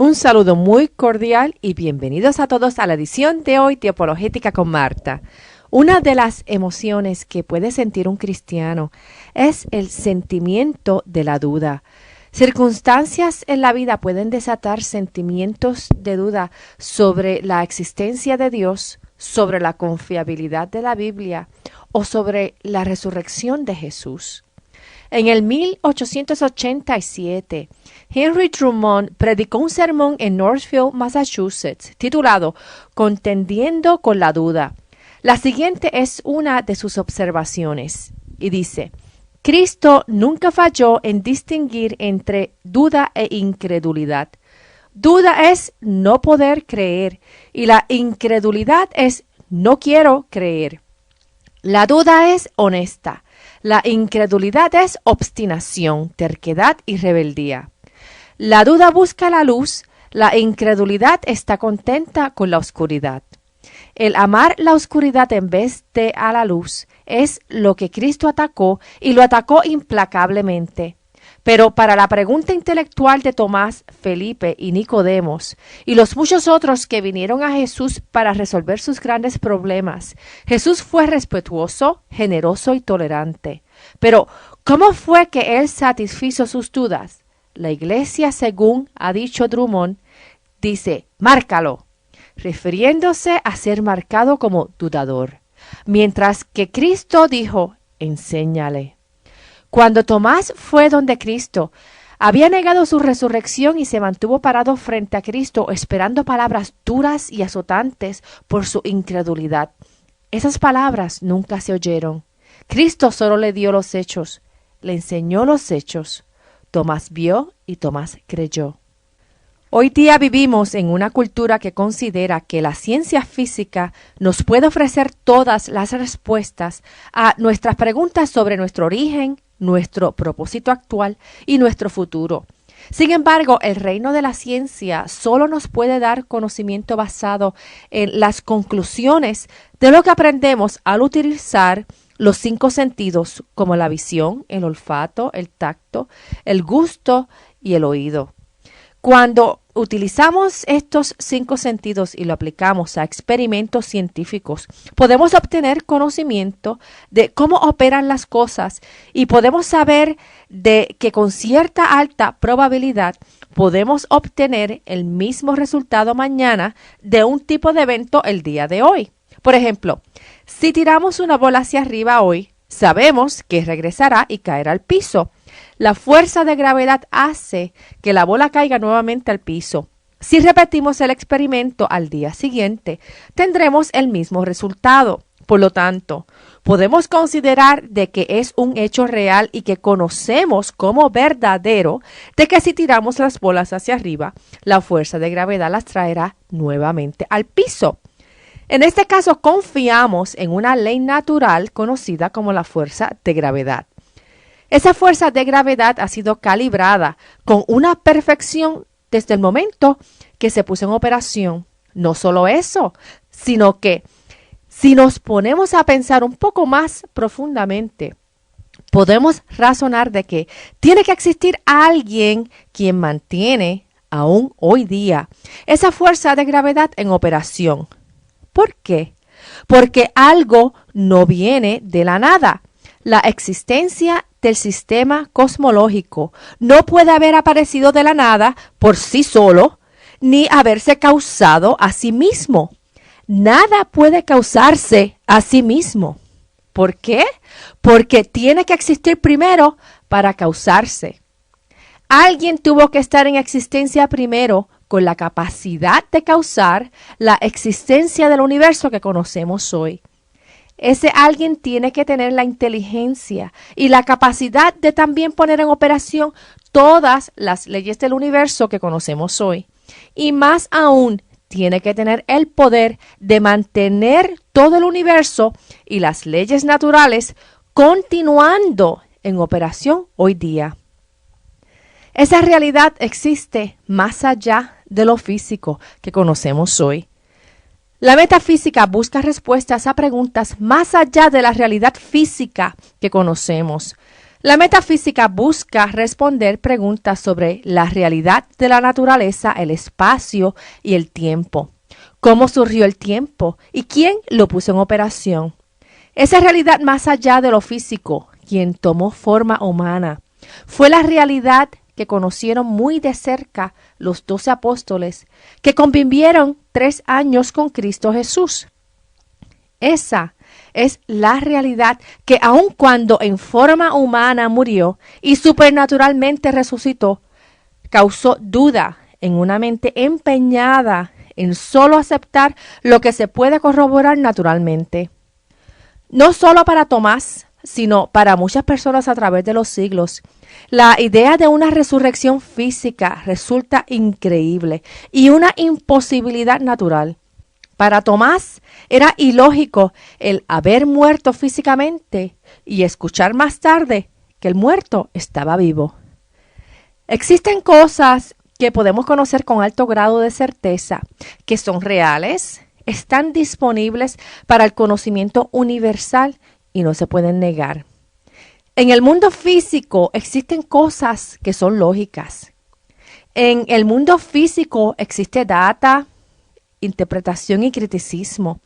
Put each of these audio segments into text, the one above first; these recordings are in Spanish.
Un saludo muy cordial y bienvenidos a todos a la edición de hoy de Apologética con Marta. Una de las emociones que puede sentir un cristiano es el sentimiento de la duda. Circunstancias en la vida pueden desatar sentimientos de duda sobre la existencia de Dios, sobre la confiabilidad de la Biblia o sobre la resurrección de Jesús. En el 1887, Henry Drummond predicó un sermón en Northfield, Massachusetts, titulado Contendiendo con la duda. La siguiente es una de sus observaciones, y dice: Cristo nunca falló en distinguir entre duda e incredulidad. Duda es no poder creer, y la incredulidad es no quiero creer. La duda es honesta. La incredulidad es obstinación, terquedad y rebeldía. La duda busca la luz, la incredulidad está contenta con la oscuridad. El amar la oscuridad en vez de a la luz es lo que Cristo atacó y lo atacó implacablemente. Pero para la pregunta intelectual de Tomás, Felipe y Nicodemos y los muchos otros que vinieron a Jesús para resolver sus grandes problemas, Jesús fue respetuoso, generoso y tolerante. Pero, ¿cómo fue que Él satisfizo sus dudas? La Iglesia, según ha dicho Drummond, dice, márcalo, refiriéndose a ser marcado como dudador, mientras que Cristo dijo, enséñale. Cuando Tomás fue donde Cristo, había negado su resurrección y se mantuvo parado frente a Cristo esperando palabras duras y azotantes por su incredulidad. Esas palabras nunca se oyeron. Cristo solo le dio los hechos, le enseñó los hechos. Tomás vio y Tomás creyó. Hoy día vivimos en una cultura que considera que la ciencia física nos puede ofrecer todas las respuestas a nuestras preguntas sobre nuestro origen, nuestro propósito actual y nuestro futuro. Sin embargo, el reino de la ciencia solo nos puede dar conocimiento basado en las conclusiones de lo que aprendemos al utilizar los 5 sentidos como la visión, el olfato, el tacto, el gusto y el oído. Cuando utilizamos estos 5 sentidos y lo aplicamos a experimentos científicos, podemos obtener conocimiento de cómo operan las cosas y podemos saber de que con cierta alta probabilidad podemos obtener el mismo resultado mañana de un tipo de evento el día de hoy. Por ejemplo, si tiramos una bola hacia arriba hoy, sabemos que regresará y caerá al piso. La fuerza de gravedad hace que la bola caiga nuevamente al piso. Si repetimos el experimento al día siguiente, tendremos el mismo resultado. Por lo tanto, podemos considerar de que es un hecho real y que conocemos como verdadero de que si tiramos las bolas hacia arriba, la fuerza de gravedad las traerá nuevamente al piso. En este caso, confiamos en una ley natural conocida como la fuerza de gravedad. Esa fuerza de gravedad ha sido calibrada con una perfección desde el momento que se puso en operación. No solo eso, sino que si nos ponemos a pensar un poco más profundamente, podemos razonar de que tiene que existir alguien quien mantiene, aún hoy día, esa fuerza de gravedad en operación. ¿Por qué? Porque algo no viene de la nada. La existencia del sistema cosmológico no puede haber aparecido de la nada por sí solo, ni haberse causado a sí mismo. Nada puede causarse a sí mismo. ¿Por qué? Porque tiene que existir primero para causarse. Alguien tuvo que estar en existencia primero con la capacidad de causar la existencia del universo que conocemos hoy. Ese alguien tiene que tener la inteligencia y la capacidad de también poner en operación todas las leyes del universo que conocemos hoy. Y más aún, tiene que tener el poder de mantener todo el universo y las leyes naturales continuando en operación hoy día. Esa realidad existe más allá de lo físico que conocemos hoy. La metafísica busca respuestas a preguntas más allá de la realidad física que conocemos. La metafísica busca responder preguntas sobre la realidad de la naturaleza, el espacio y el tiempo. ¿Cómo surgió el tiempo y quién lo puso en operación? Esa realidad más allá de lo físico, quien tomó forma humana, fue la realidad que conocieron muy de cerca los 12 apóstoles que convivieron 3 años con Cristo Jesús. Esa es la realidad que aun cuando en forma humana murió y supernaturalmente resucitó, causó duda en una mente empeñada en solo aceptar lo que se puede corroborar naturalmente. No solo para Tomás, sino para muchas personas a través de los siglos, la idea de una resurrección física resulta increíble y una imposibilidad natural. Para Tomás era ilógico el haber muerto físicamente y escuchar más tarde que el muerto estaba vivo. Existen cosas que podemos conocer con alto grado de certeza, que son reales, están disponibles para el conocimiento universal y no se pueden negar. En el mundo físico existen cosas que son lógicas. En el mundo físico existe data, interpretación y criticismo.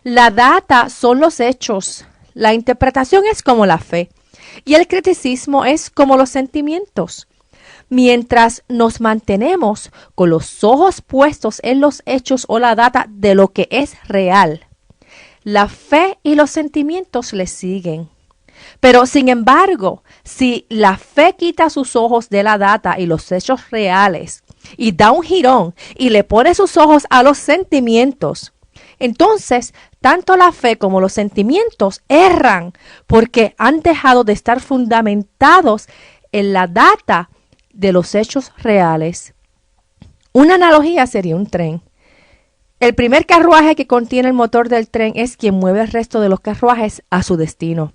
La data son los hechos, la interpretación es como la fe y el criticismo es como los sentimientos. Mientras nos mantenemos con los ojos puestos en los hechos o la data de lo que es real, la fe y los sentimientos le siguen. Pero sin embargo, si la fe quita sus ojos de la data y los hechos reales y da un jirón y le pone sus ojos a los sentimientos, entonces tanto la fe como los sentimientos erran porque han dejado de estar fundamentados en la data de los hechos reales. Una analogía sería un tren. El primer carruaje que contiene el motor del tren es quien mueve el resto de los carruajes a su destino.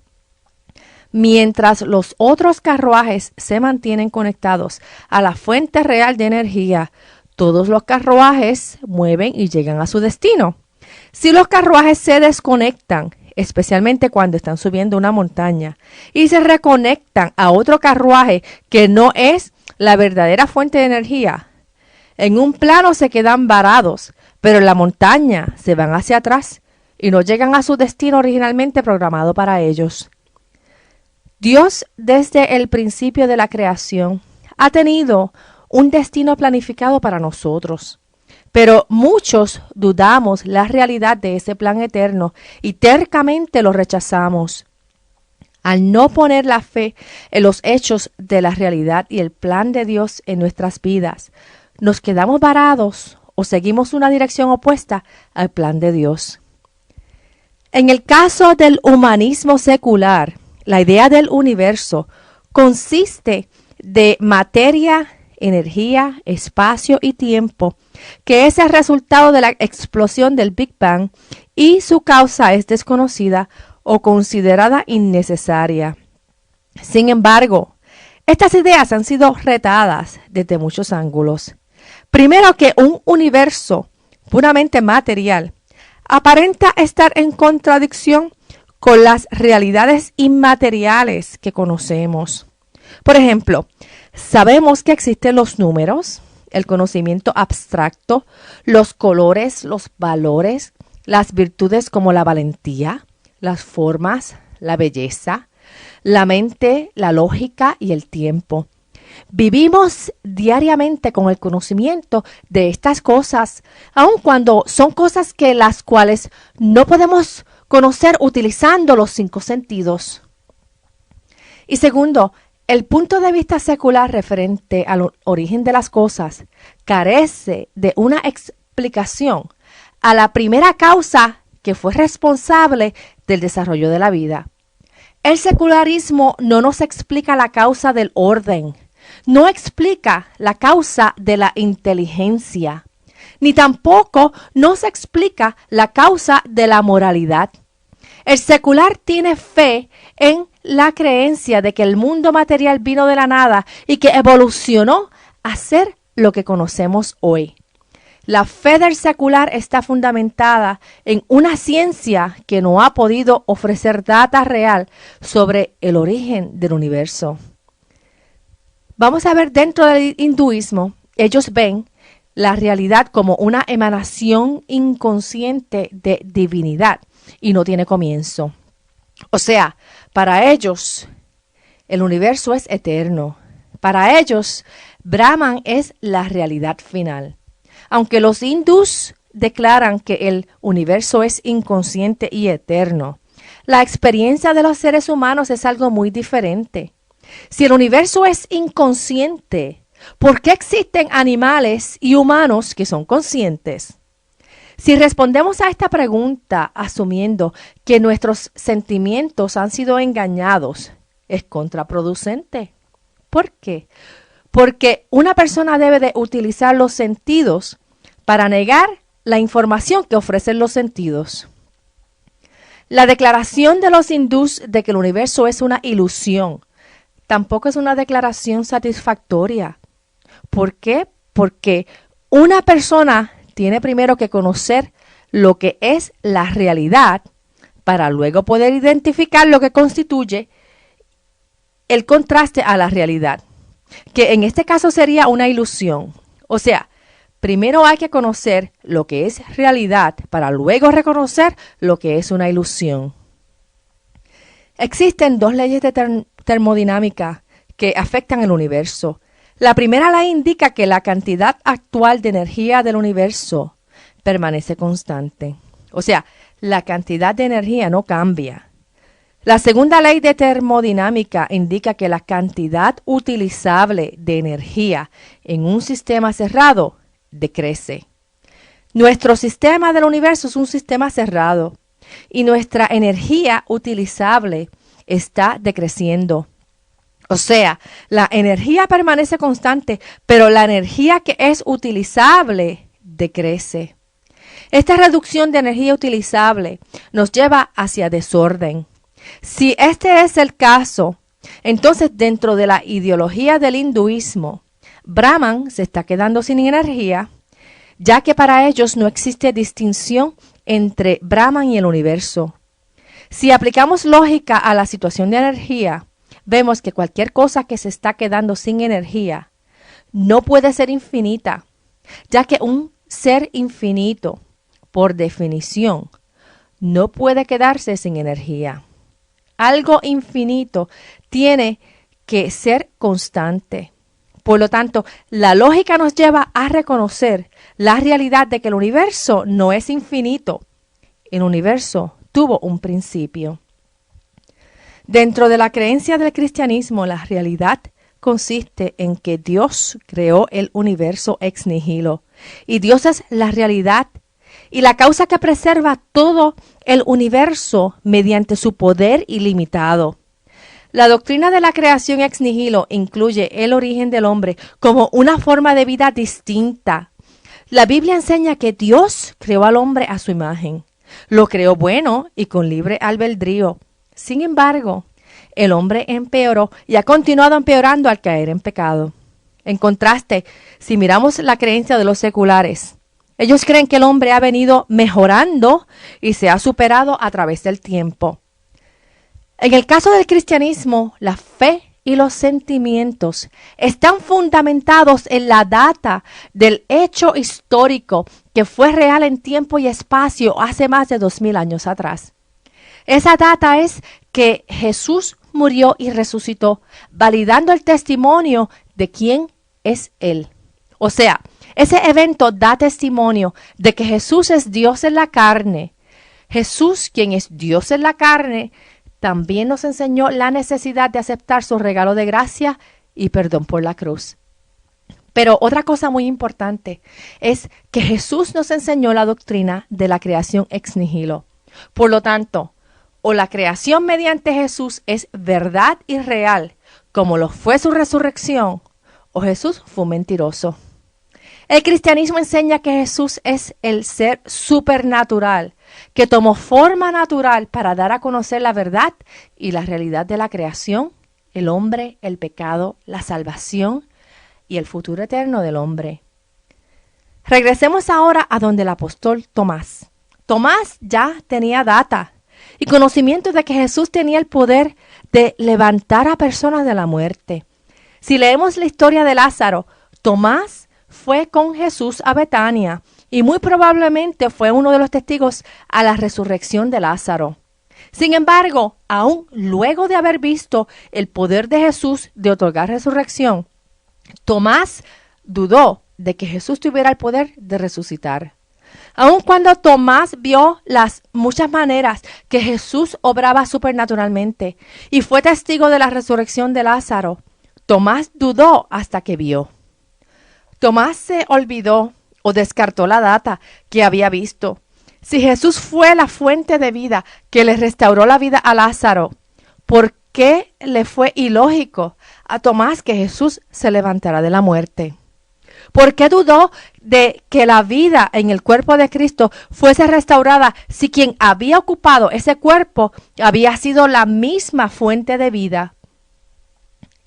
Mientras los otros carruajes se mantienen conectados a la fuente real de energía, todos los carruajes mueven y llegan a su destino. Si los carruajes se desconectan, especialmente cuando están subiendo una montaña, y se reconectan a otro carruaje que no es la verdadera fuente de energía, en un plano se quedan varados, pero en la montaña se van hacia atrás y no llegan a su destino originalmente programado para ellos. Dios, desde el principio de la creación, ha tenido un destino planificado para nosotros. Pero muchos dudamos la realidad de ese plan eterno y tercamente lo rechazamos. Al no poner la fe en los hechos de la realidad y el plan de Dios en nuestras vidas, nos quedamos varados o seguimos una dirección opuesta al plan de Dios. En el caso del humanismo secular, la idea del universo consiste de materia, energía, espacio y tiempo, que es el resultado de la explosión del Big Bang y su causa es desconocida o considerada innecesaria. Sin embargo, estas ideas han sido retadas desde muchos ángulos. Primero, que un universo puramente material aparenta estar en contradicción con las realidades inmateriales que conocemos. Por ejemplo, sabemos que existen los números, el conocimiento abstracto, los colores, los valores, las virtudes como la valentía, las formas, la belleza, la mente, la lógica y el tiempo. Vivimos diariamente con el conocimiento de estas cosas, aun cuando son cosas que las cuales no podemos conocer utilizando los 5 sentidos. Y segundo, el punto de vista secular referente al origen de las cosas carece de una explicación a la primera causa que fue responsable del desarrollo de la vida. El secularismo no nos explica la causa del orden, no explica la causa de la inteligencia, ni tampoco nos explica la causa de la moralidad. El secular tiene fe en la creencia de que el mundo material vino de la nada y que evolucionó a ser lo que conocemos hoy. La fe del secular está fundamentada en una ciencia que no ha podido ofrecer data real sobre el origen del universo. Vamos a ver, dentro del hinduismo, ellos ven la realidad como una emanación inconsciente de divinidad y no tiene comienzo. O sea, para ellos el universo es eterno. Para ellos, Brahman es la realidad final. Aunque los hindús declaran que el universo es inconsciente y eterno, la experiencia de los seres humanos es algo muy diferente. Si el universo es inconsciente, ¿por qué existen animales y humanos que son conscientes? Si respondemos a esta pregunta asumiendo que nuestros sentimientos han sido engañados, es contraproducente. ¿Por qué? Porque una persona debe de utilizar los sentidos para negar la información que ofrecen los sentidos. La declaración de los hindús de que el universo es una ilusión tampoco es una declaración satisfactoria. ¿Por qué? Porque una persona tiene primero que conocer lo que es la realidad para luego poder identificar lo que constituye el contraste a la realidad, que en este caso sería una ilusión. O sea, primero hay que conocer lo que es realidad para luego reconocer lo que es una ilusión. Existen dos leyes de termodinámica que afectan el universo. La primera ley indica que la cantidad actual de energía del universo permanece constante. O sea, la cantidad de energía no cambia. La segunda ley de termodinámica indica que la cantidad utilizable de energía en un sistema cerrado decrece. Nuestro sistema del universo es un sistema cerrado y nuestra energía utilizable está decreciendo. O sea, la energía permanece constante, pero la energía que es utilizable decrece. Esta reducción de energía utilizable nos lleva hacia desorden. Si este es el caso, entonces dentro de la ideología del hinduismo, Brahman se está quedando sin energía, ya que para ellos no existe distinción entre Brahman y el universo. Si aplicamos lógica a la situación de energía, vemos que cualquier cosa que se está quedando sin energía no puede ser infinita, ya que un ser infinito, por definición, no puede quedarse sin energía. Algo infinito tiene que ser constante. Por lo tanto, la lógica nos lleva a reconocer la realidad de que el universo no es infinito. El universo tuvo un principio. Dentro de la creencia del cristianismo, la realidad consiste en que Dios creó el universo ex nihilo. Y Dios es la realidad y la causa que preserva todo el universo mediante su poder ilimitado. La doctrina de la creación ex nihilo incluye el origen del hombre como una forma de vida distinta. La Biblia enseña que Dios creó al hombre a su imagen. Lo creó bueno y con libre albedrío. Sin embargo, el hombre empeoró y ha continuado empeorando al caer en pecado. En contraste, si miramos la creencia de los seculares, ellos creen que el hombre ha venido mejorando y se ha superado a través del tiempo. En el caso del cristianismo, la fe y los sentimientos están fundamentados en la data del hecho histórico que fue real en tiempo y espacio hace más de 2000 años atrás. Esa data es que Jesús murió y resucitó, validando el testimonio de quién es Él. O sea, ese evento da testimonio de que Jesús es Dios en la carne. Jesús, quien es Dios en la carne, también nos enseñó la necesidad de aceptar su regalo de gracia y perdón por la cruz. Pero otra cosa muy importante es que Jesús nos enseñó la doctrina de la creación ex nihilo. Por lo tanto, o la creación mediante Jesús es verdad y real, como lo fue su resurrección, o Jesús fue un mentiroso. El cristianismo enseña que Jesús es el ser supernatural, que tomó forma natural para dar a conocer la verdad y la realidad de la creación, el hombre, el pecado, la salvación y el futuro eterno del hombre. Regresemos ahora a donde el apóstol Tomás. Tomás ya tenía data y conocimiento de que Jesús tenía el poder de levantar a personas de la muerte. Si leemos la historia de Lázaro, Tomás fue con Jesús a Betania y muy probablemente fue uno de los testigos a la resurrección de Lázaro. Sin embargo, aún luego de haber visto el poder de Jesús de otorgar resurrección, Tomás dudó de que Jesús tuviera el poder de resucitar. Aun cuando Tomás vio las muchas maneras que Jesús obraba supernaturalmente y fue testigo de la resurrección de Lázaro, Tomás dudó hasta que vio. Tomás se olvidó o descartó la data que había visto. Si Jesús fue la fuente de vida que le restauró la vida a Lázaro, ¿por qué le fue ilógico a Tomás que Jesús se levantara de la muerte? ¿Por qué dudó de que la vida en el cuerpo de Cristo fuese restaurada si quien había ocupado ese cuerpo había sido la misma fuente de vida?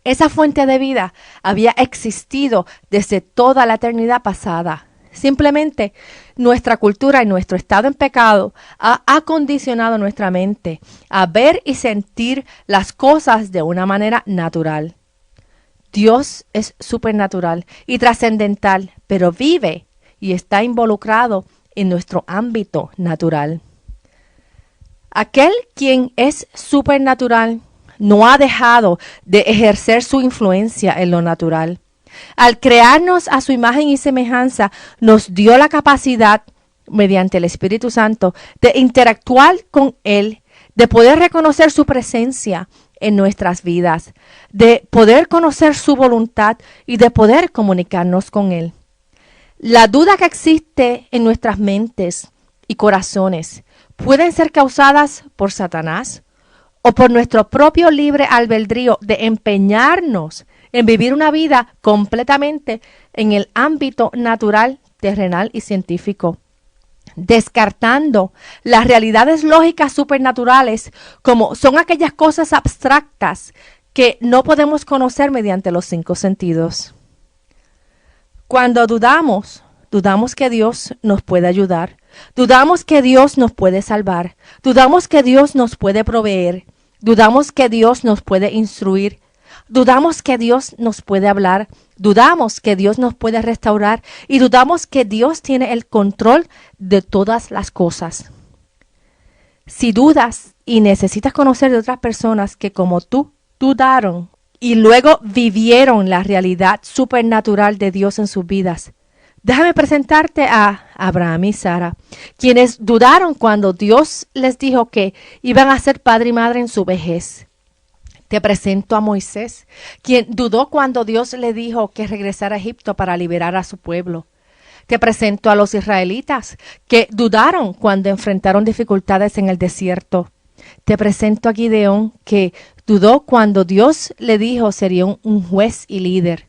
Esa fuente de vida había existido desde toda la eternidad pasada. Simplemente nuestra cultura y nuestro estado en pecado ha acondicionado nuestra mente a ver y sentir las cosas de una manera natural. Dios es supernatural y trascendental, pero vive y está involucrado en nuestro ámbito natural. Aquel quien es supernatural no ha dejado de ejercer su influencia en lo natural. Al crearnos a su imagen y semejanza, nos dio la capacidad, mediante el Espíritu Santo, de interactuar con Él, de poder reconocer su presencia en nuestras vidas, de poder conocer su voluntad y de poder comunicarnos con Él. La duda que existe en nuestras mentes y corazones pueden ser causadas por Satanás o por nuestro propio libre albedrío de empeñarnos en vivir una vida completamente en el ámbito natural, terrenal y científico, descartando las realidades lógicas supernaturales como son aquellas cosas abstractas que no podemos conocer mediante los 5 sentidos. Cuando dudamos que Dios nos puede ayudar, dudamos que Dios nos puede salvar, dudamos que Dios nos puede proveer, dudamos que Dios nos puede instruir, dudamos que Dios nos puede hablar, dudamos que Dios nos puede restaurar y dudamos que Dios tiene el control de todas las cosas. Si dudas y necesitas conocer de otras personas que como tú dudaron y luego vivieron la realidad supernatural de Dios en sus vidas, déjame presentarte a Abraham y Sara, quienes dudaron cuando Dios les dijo que iban a ser padre y madre en su vejez. Te presento a Moisés, quien dudó cuando Dios le dijo que regresara a Egipto para liberar a su pueblo. Te presento a los israelitas, que dudaron cuando enfrentaron dificultades en el desierto. Te presento a Gideón, que dudó cuando Dios le dijo sería un juez y líder.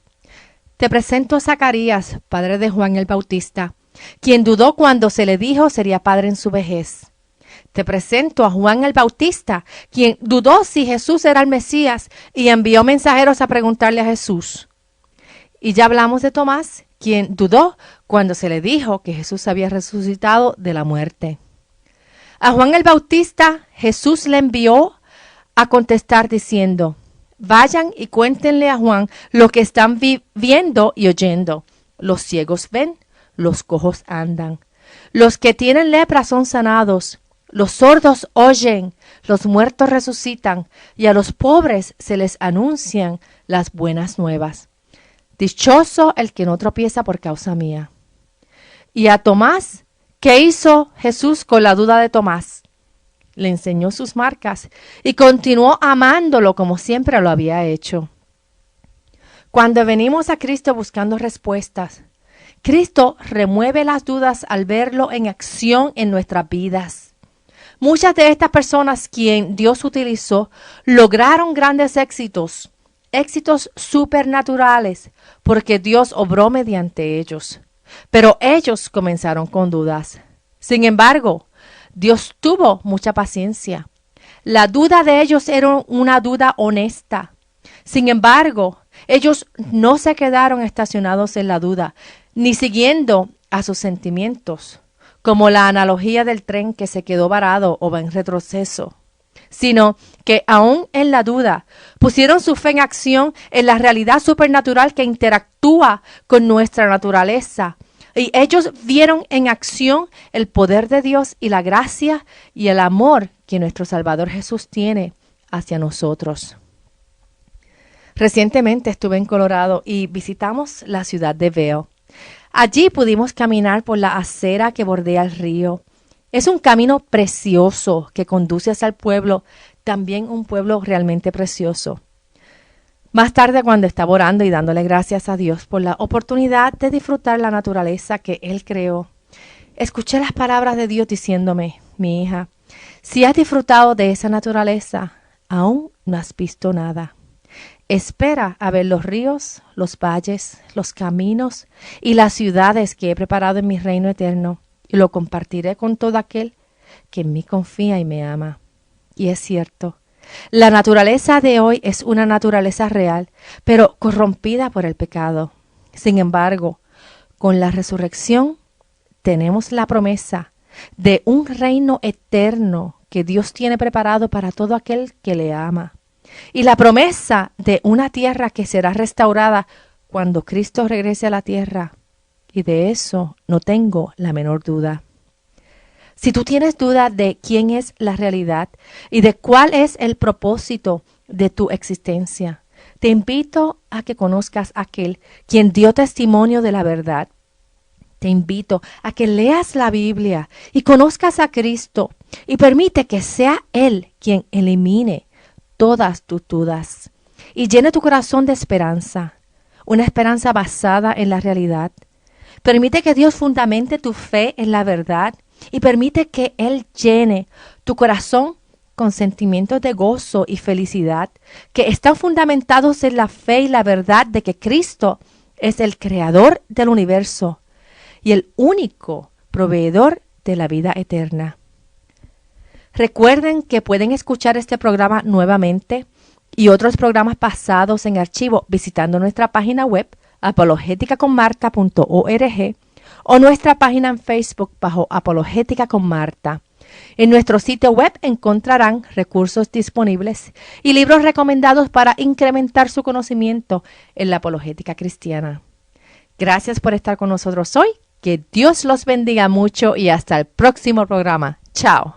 Te presento a Zacarías, padre de Juan el Bautista, quien dudó cuando se le dijo sería padre en su vejez. Te presento a Juan el Bautista, quien dudó si Jesús era el Mesías y envió mensajeros a preguntarle a Jesús. Y ya hablamos de Tomás, quien dudó cuando se le dijo que Jesús había resucitado de la muerte. A Juan el Bautista, Jesús le envió a contestar diciendo: vayan y cuéntenle a Juan lo que están viendo y oyendo. Los ciegos ven, los cojos andan, los que tienen lepra son sanados, los sordos oyen, los muertos resucitan, y a los pobres se les anuncian las buenas nuevas. Dichoso el que no tropieza por causa mía. Y a Tomás, ¿qué hizo Jesús con la duda de Tomás? Le enseñó sus marcas y continuó amándolo como siempre lo había hecho. Cuando venimos a Cristo buscando respuestas, Cristo remueve las dudas al verlo en acción en nuestras vidas. Muchas de estas personas quien Dios utilizó lograron grandes éxitos supernaturales, porque Dios obró mediante ellos. Pero ellos comenzaron con dudas. Sin embargo, Dios tuvo mucha paciencia. La duda de ellos era una duda honesta. Sin embargo, ellos no se quedaron estacionados en la duda, ni siguiendo a sus sentimientos, como la analogía del tren que se quedó varado o va en retroceso, sino que aún en la duda pusieron su fe en acción en la realidad supernatural que interactúa con nuestra naturaleza. Y ellos vieron en acción el poder de Dios y la gracia y el amor que nuestro Salvador Jesús tiene hacia nosotros. Recientemente estuve en Colorado y visitamos la ciudad de Vail. Allí pudimos caminar por la acera que bordea el río. Es un camino precioso que conduce hacia el pueblo, también un pueblo realmente precioso. Más tarde, cuando estaba orando y dándole gracias a Dios por la oportunidad de disfrutar la naturaleza que Él creó, escuché las palabras de Dios diciéndome: mi hija, si has disfrutado de esa naturaleza, aún no has visto nada. Espera a ver los ríos, los valles, los caminos y las ciudades que he preparado en mi reino eterno, y lo compartiré con todo aquel que en mí confía y me ama. Y es cierto, la naturaleza de hoy es una naturaleza real, pero corrompida por el pecado. Sin embargo, con la resurrección tenemos la promesa de un reino eterno que Dios tiene preparado para todo aquel que le ama. Y la promesa de una tierra que será restaurada cuando Cristo regrese a la tierra. Y de eso no tengo la menor duda. Si tú tienes duda de quién es la realidad y de cuál es el propósito de tu existencia, te invito a que conozcas a aquel quien dio testimonio de la verdad. Te invito a que leas la Biblia y conozcas a Cristo y permite que sea Él quien elimine todas tus dudas y llene tu corazón de esperanza, una esperanza basada en la realidad. Permite que Dios fundamente tu fe en la verdad y permite que Él llene tu corazón con sentimientos de gozo y felicidad que están fundamentados en la fe y la verdad de que Cristo es el creador del universo y el único proveedor de la vida eterna. Recuerden que pueden escuchar este programa nuevamente y otros programas pasados en archivo visitando nuestra página web apologeticaconmarta.org o nuestra página en Facebook bajo Apologética con Marta. En nuestro sitio web encontrarán recursos disponibles y libros recomendados para incrementar su conocimiento en la apologética cristiana. Gracias por estar con nosotros hoy. Que Dios los bendiga mucho y hasta el próximo programa. Chao.